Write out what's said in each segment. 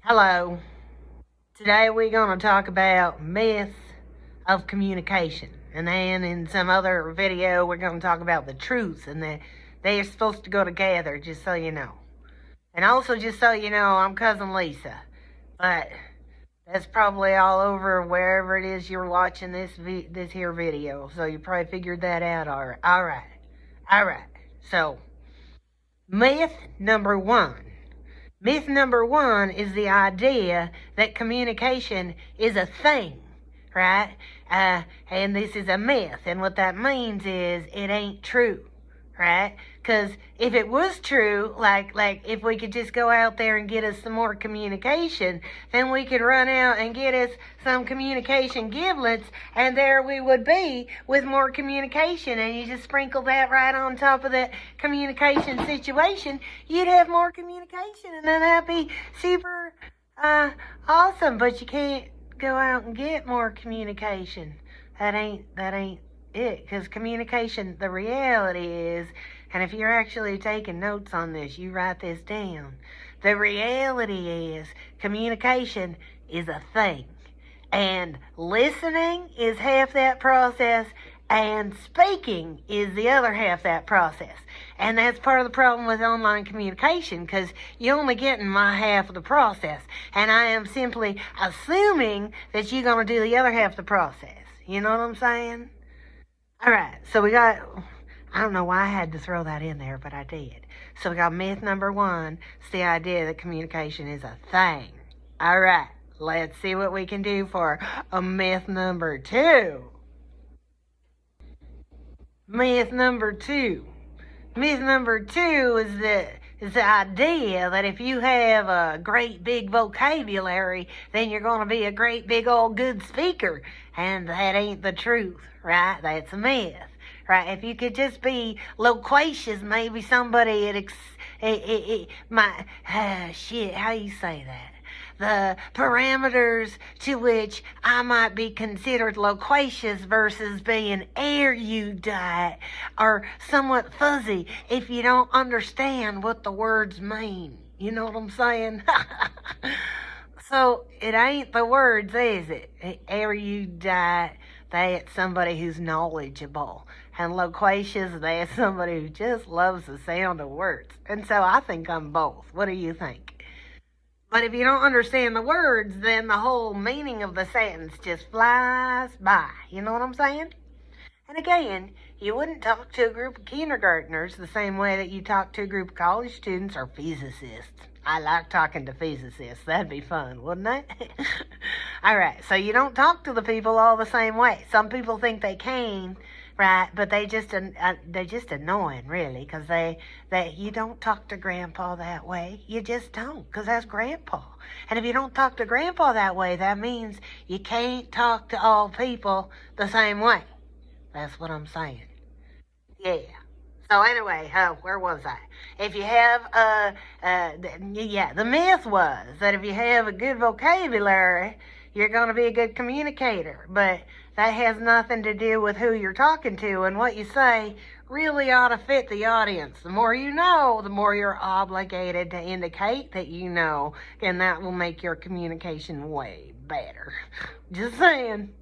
Hello. Today we're going to talk about myths of communication. And then in some other video we're going to talk about the truths, and that they are supposed to go together, just so you know. And also, just so you know, I'm CuzonLisa. But that's probably all over wherever it is you're watching this here video. So you probably figured that out. Alright. So, myth number one. Myth number one is the idea that communication is a thing, right? And this is a myth. And what that means is it ain't true, right? Because if it was true, like if we could just go out there and get us some more communication, then we could run out and get us some communication giblets, and there we would be with more communication. And you just sprinkle that right on top of that communication situation, you'd have more communication, and then that'd be super awesome. But you can't go out and get more communication. That ain't it. Because communication, the reality is, and if you're actually taking notes on this, you write this down. The reality is communication is a thing. And listening is half that process, and speaking is the other half that process. And that's part of the problem with online communication, because you're only getting my half of the process. And I am simply assuming that you're going to do the other half of the process. You know what I'm saying? Alright, so we got, I don't know why I had to throw that in there, but I did. So we got myth number one. It's the idea that communication is a thing. Alright, let's see what we can do for a myth number two. Myth number two. Myth number two is the idea that if you have a great big vocabulary, then you're going to be a great big old good speaker. And that ain't the truth, right? That's a myth, right? If you could just be loquacious, maybe somebody how you say that? The parameters to which I might be considered loquacious versus being erudite are somewhat fuzzy if you don't understand what the words mean. You know what I'm saying? So it ain't the words, is it? Erudite, that's somebody who's knowledgeable. And loquacious, that's somebody who just loves the sound of words. And so I think I'm both. What do you think? But if you don't understand the words, then the whole meaning of the sentence just flies by. You know what I'm saying? And again, you wouldn't talk to a group of kindergartners the same way that you talk to a group of college students or physicists. I like talking to physicists. That'd be fun, wouldn't it? Alright, so you don't talk to the people all the same way. Some people think they can, right? But they're just annoying, really, because you don't talk to Grandpa that way. You just don't, because that's Grandpa. And if you don't talk to Grandpa that way, that means you can't talk to all people the same way. That's what I'm saying. Yeah. So anyway, where was I? If you have, the myth was that if you have a good vocabulary, you're going to be a good communicator. But that has nothing to do with who you're talking to, and what you say really ought to fit the audience. The more you know, the more you're obligated to indicate that you know, and that will make your communication way better. Just saying.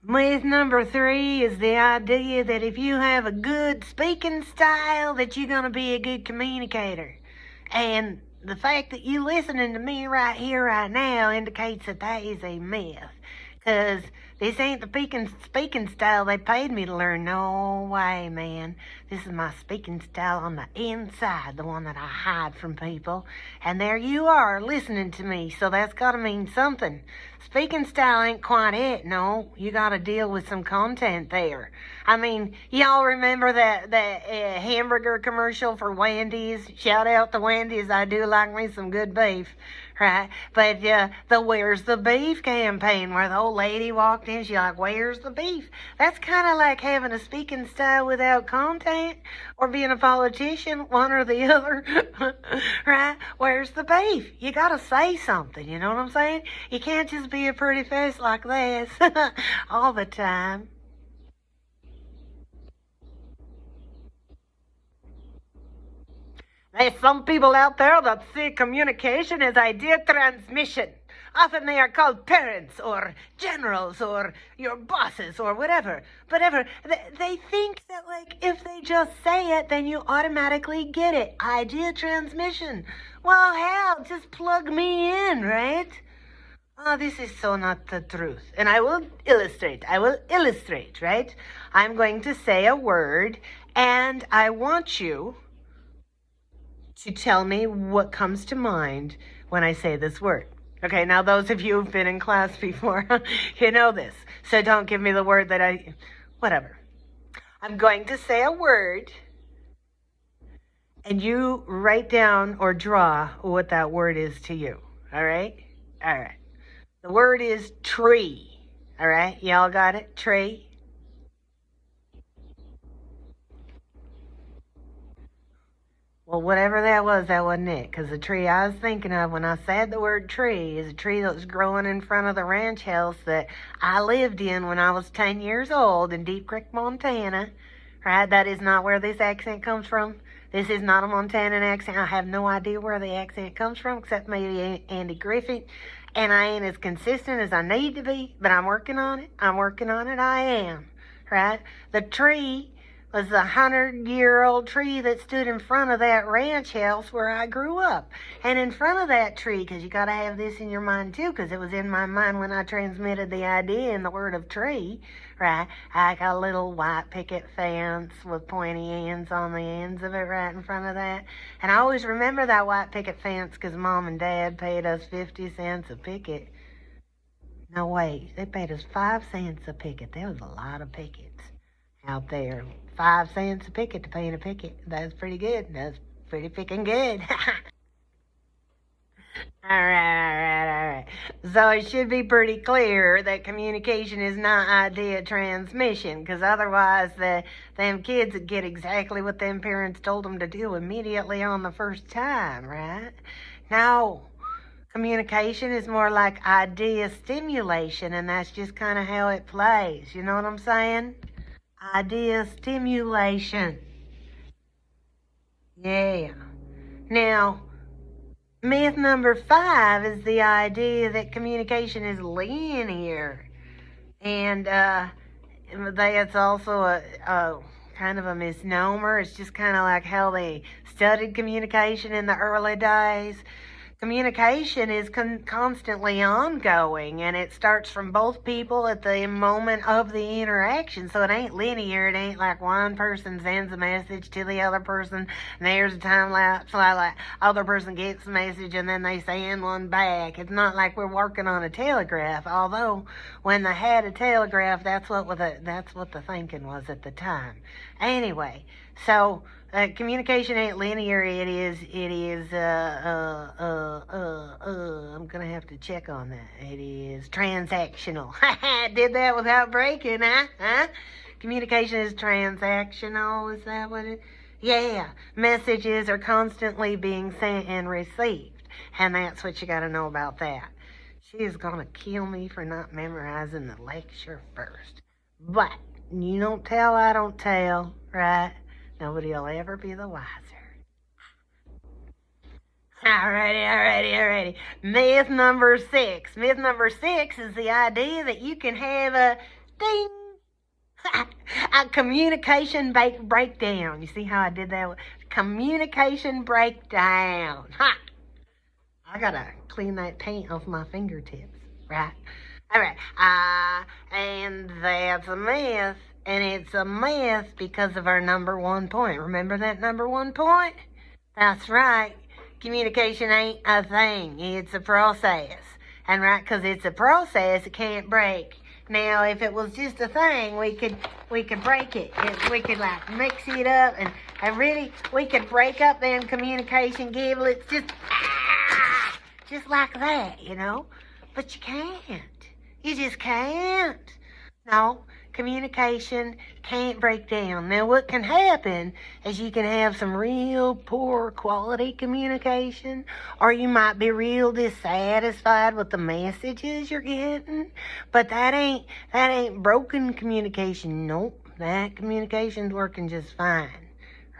Myth number three is the idea that if you have a good speaking style, that you're going to be a good communicator. And the fact that you listening to me right here, right now, indicates that that is a myth. Because this ain't the speaking style they paid me to learn. No way, man. This is my speaking style on the inside, the one that I hide from people. And there you are, listening to me, so that's got to mean something. Speaking style ain't quite it, no. You got to deal with some content there. I mean, y'all remember that hamburger commercial for Wendy's? Shout out to Wendy's, I do like me some good beef. Right? But the Where's the Beef campaign, where the old lady walked in, she's like, where's the beef? That's kind of like having a speaking style without content, or being a politician, one or the other. Right? Where's the beef? You got to say something, you know what I'm saying? You can't just be a pretty face like this all the time. There's some people out there that see communication as idea transmission. Often they are called parents or generals or your bosses or whatever. They think that, like, if they just say it, then you automatically get it. Idea transmission. Well, hell, just plug me in, right? Oh, this is so not the truth. And I will illustrate, right? I'm going to say a word, and I want you to tell me what comes to mind when I say this word. Okay, now those of you who've been in class before, you know this. So don't give me the word that whatever. I'm going to say a word, and you write down or draw what that word is to you. All right? All right. The word is tree. All right? Y'all got it? Tree. Well, whatever that wasn't it. Because the tree I was thinking of when I said the word tree is a tree that was growing in front of the ranch house that I lived in when I was 10 years old in Deep Creek, Montana. Right? That is not where this accent comes from. This is not a Montanan accent. I have no idea where the accent comes from, except maybe Andy Griffith. And I ain't as consistent as I need to be, but I'm working on it. I am. Right? The tree was the 100-year-old tree that stood in front of that ranch house where I grew up. And in front of that tree, because you got to have this in your mind too, because it was in my mind when I transmitted the idea in the word of tree, right? I got a little white picket fence with pointy ends on the ends of it right in front of that. And I always remember that white picket fence because Mom and Dad paid us 50 cents a picket. No, wait, they paid us 5 cents a picket. There was a lot of pickets out there. 5 cents a picket to paint a picket. That's pretty good. That's pretty freaking good. All right. So it should be pretty clear that communication is not idea transmission, because otherwise them kids would get exactly what them parents told them to do immediately on the first time, right? No. Communication is more like idea stimulation, and that's just kind of how it plays. You know what I'm saying? Idea stimulation. Yeah. Now, myth number 5 is the idea that communication is linear. And that's also a kind of a misnomer. It's just kind of like how they studied communication in the early days. Communication is constantly ongoing, and it starts from both people at the moment of the interaction. So it ain't linear. It ain't like one person sends a message to the other person, and there's a time lapse, like other person gets the message, and then they send one back. It's not like we're working on a telegraph. Although when they had a telegraph, that's what the thinking was at the time. Anyway, so. Communication ain't linear. It is, I'm gonna have to check on that. It is transactional. Did that without breaking, huh? Communication is transactional, is that what it? Yeah. Messages are constantly being sent and received. And that's what you gotta know about that. She is gonna kill me for not memorizing the lecture first. But, you don't tell, I don't tell, right? Nobody will ever be the wiser. Alrighty. Myth number 6. Myth number 6 is the idea that you can have a ding, a communication breakdown. You see how I did that? Communication breakdown. Ha! I gotta clean that paint off my fingertips, right? Alright, and that's a myth. And it's a myth because of our number 1 point. Remember that number 1 point? That's right. Communication ain't a thing. It's a process. And right, because it's a process, it can't break. Now, if it was just a thing, we could break it. We could like mix it up and really, we could break up them communication giblets just like that, you know? But you can't. You just can't. No. Communication can't break down. Now, what can happen is you can have some real poor quality communication, or you might be real dissatisfied with the messages you're getting. But that ain't broken communication. Nope, that communication's working just fine,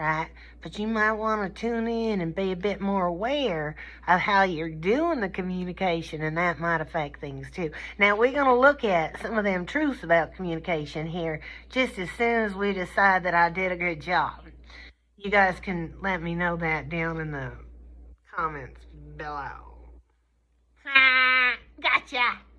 right? But you might want to tune in and be a bit more aware of how you're doing the communication, and that might affect things too. Now, we're going to look at some of them truths about communication here just as soon as we decide that I did a good job. You guys can let me know that down in the comments below. Gotcha!